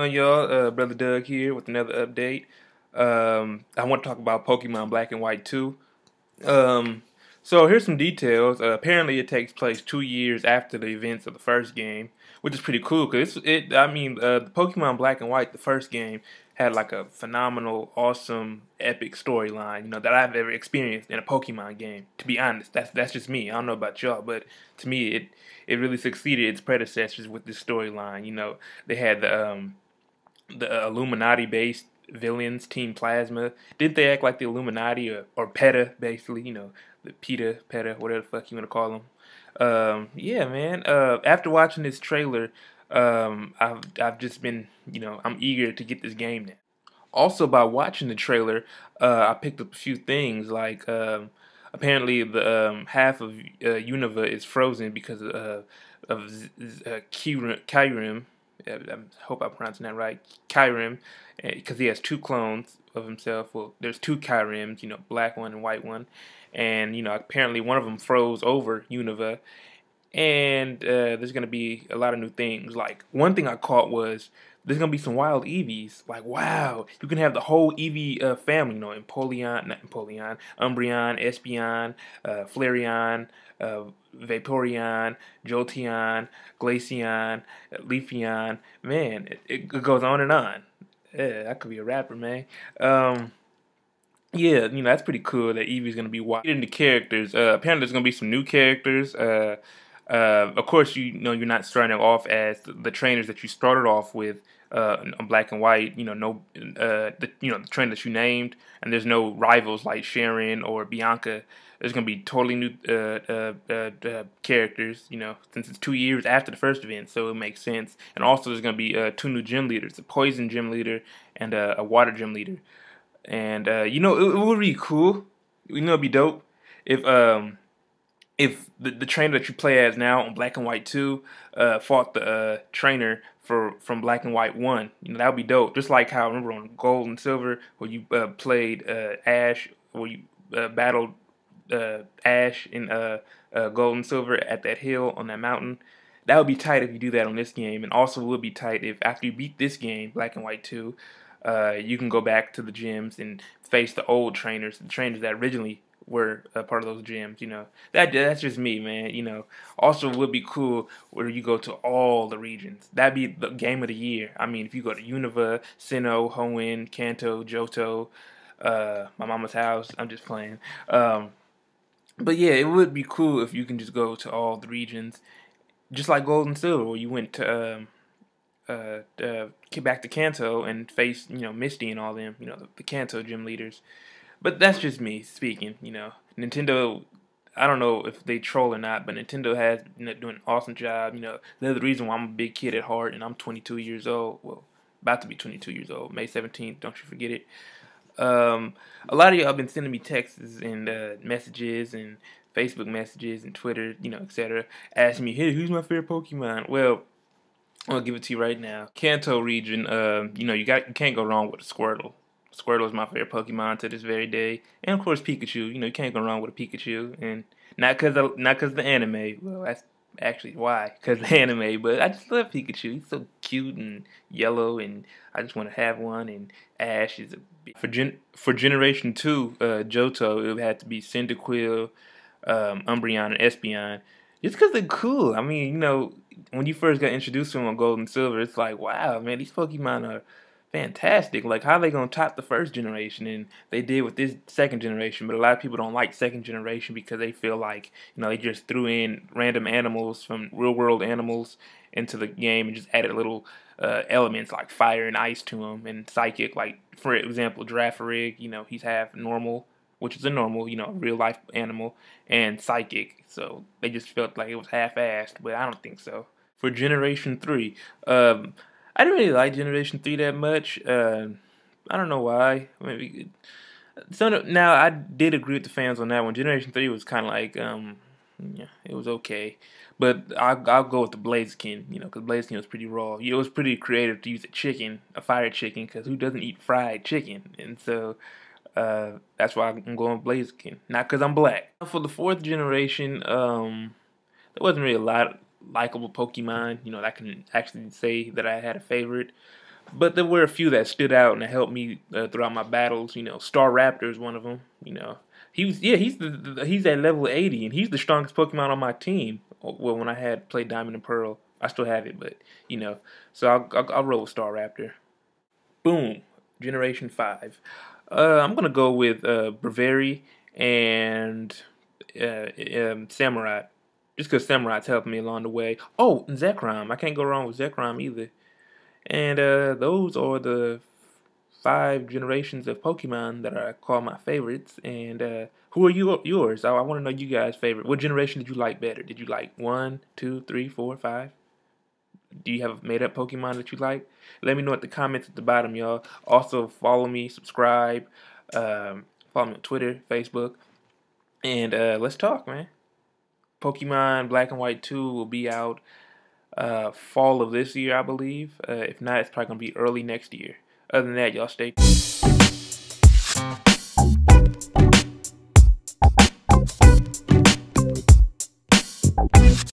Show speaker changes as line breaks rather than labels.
Y'all, Brother Doug here with another update. I want to talk about Pokemon Black and White 2. Um, so here's some details. Apparently, it takes place 2 years after the events of the first game, which is pretty cool because the Pokemon Black and White, the first game, had like a phenomenal, awesome, epic storyline, that I've ever experienced in a Pokemon game. To be honest, that's just me. I don't know about y'all, but to me, it really succeeded its predecessors with this storyline. They had the Illuminati-based villains, Team Plasma. Didn't they act like the Illuminati or PETA, basically? The PETA, whatever the fuck you want to call them. Yeah, man. After watching this trailer, I've just been, I'm eager to get this game now. Also, by watching the trailer, I picked up a few things like apparently the half of Unova is frozen because Kyurem. I hope I'm pronouncing that right. Kyurem, because he has two clones of himself. Well, there's two Kyurems, black one and white one, and apparently one of them froze over Unova, and there's gonna be a lot of new things. Like one thing I caught was there's gonna be some wild Eevees. Like wow, you can have the whole Eevee family. Not Empoleon, Umbreon, Espeon, Flareon, Vaporeon, Jolteon, Glaceon, Leafeon. Man, it goes on and on. Yeah, I could be a rapper, man. Yeah, that's pretty cool that Eevee's gonna be wild. Into characters, apparently there's gonna be some new characters. Of course, you're not starting off as the trainers that you started off with on Black and White. The trainer that you named, and there's no rivals like Sharon or Bianca. There's gonna be totally new characters. Since it's 2 years after the first event, so it makes sense. And also, there's gonna be two new gym leaders: a Poison gym leader and a Water gym leader. And it would be cool. It'd be dope if the trainer that you play as now on Black and White 2 fought the trainer from Black and White 1. That would be dope. Just like how I remember on Gold and Silver where you played Ash, where you battled Ash in Gold and Silver at that hill on that mountain. That would be tight if you do that on this game, and also it would be tight if after you beat this game, Black and White 2, you can go back to the gyms and face the old trainers, the trainers that originally were part of those gyms. That's just me, man. Also it would be cool where you go to all the regions. That'd be the game of the year. I mean, if you go to Unova, Sinnoh, Hoenn, Kanto, Johto, my mama's house. I'm just playing. But yeah, it would be cool if you can just go to all the regions, just like Gold and Silver, where you went to back to Kanto and face Misty and all them, the Kanto gym leaders. But that's just me speaking. Nintendo. I don't know if they troll or not, but Nintendo has doing an awesome job. They're the reason why I'm a big kid at heart, and I'm 22 years old. Well, about to be 22 years old. May 17th. Don't you forget it. A lot of y'all have been sending me texts and messages and Facebook messages and Twitter, etc. Asking me, hey, who's my favorite Pokemon? Well, I'll give it to you right now. Kanto region, you can't go wrong with a Squirtle. Squirtle is my favorite Pokemon to this very day, and of course Pikachu. You can't go wrong with a Pikachu, and not cause the anime. Well, that's actually why, cause the anime. But I just love Pikachu. He's so cute and yellow, and I just want to have one. And Ash is for Generation 2, Johto. It would have to be Cyndaquil, Umbreon, and Espeon. Just because they're cool. I mean, when you first got introduced to them on Gold and Silver, it's like, wow, man, these Pokemon are fantastic. Like, how are they going to top the first generation? And they did with this second generation, but a lot of people don't like second generation because they feel like, they just threw in random animals from real world animals into the game and just added little elements like fire and ice to them and psychic. Like, for example, Girafarig, he's half normal, which is a normal, real life animal, and psychic. So they just felt like it was half-assed, but I don't think so. For Generation 3, I didn't really like Generation 3 that much. I don't know why. Maybe now I did agree with the fans on that one. Generation 3 was kind of like, yeah, it was okay. But I'll go with the Blaziken, because Blaziken was pretty raw. It was pretty creative to use a fire chicken, because who doesn't eat fried chicken? And so that's why I'm going Blaziken. Not because I'm black. For the fourth generation, there wasn't really a lot of likable Pokemon, that I can actually say that I had a favorite. But there were a few that stood out and that helped me throughout my battles. Staraptor is one of them. He's at level 80 and he's the strongest Pokemon on my team. Well, when I had played Diamond and Pearl, I still have it, but so I'll roll with Staraptor. Boom, Generation 5. I'm gonna go with Braviary and Samurai, just because Samurai's helping me along the way. Oh, and Zekrom. I can't go wrong with Zekrom either. And those are the 5 generations of Pokemon that I call my favorites. And who are yours? I want to know you guys' favorite. What generation did you like better? Did you like 1, 2, 3, 4, 5? Do you have made up Pokemon that you like? Let me know at the comments at the bottom, y'all. Also, follow me, subscribe, follow me on Twitter, Facebook, and let's talk, man. Pokemon Black and White 2 will be out fall of this year, I believe. If not, it's probably going to be early next year. Other than that, y'all stay tuned.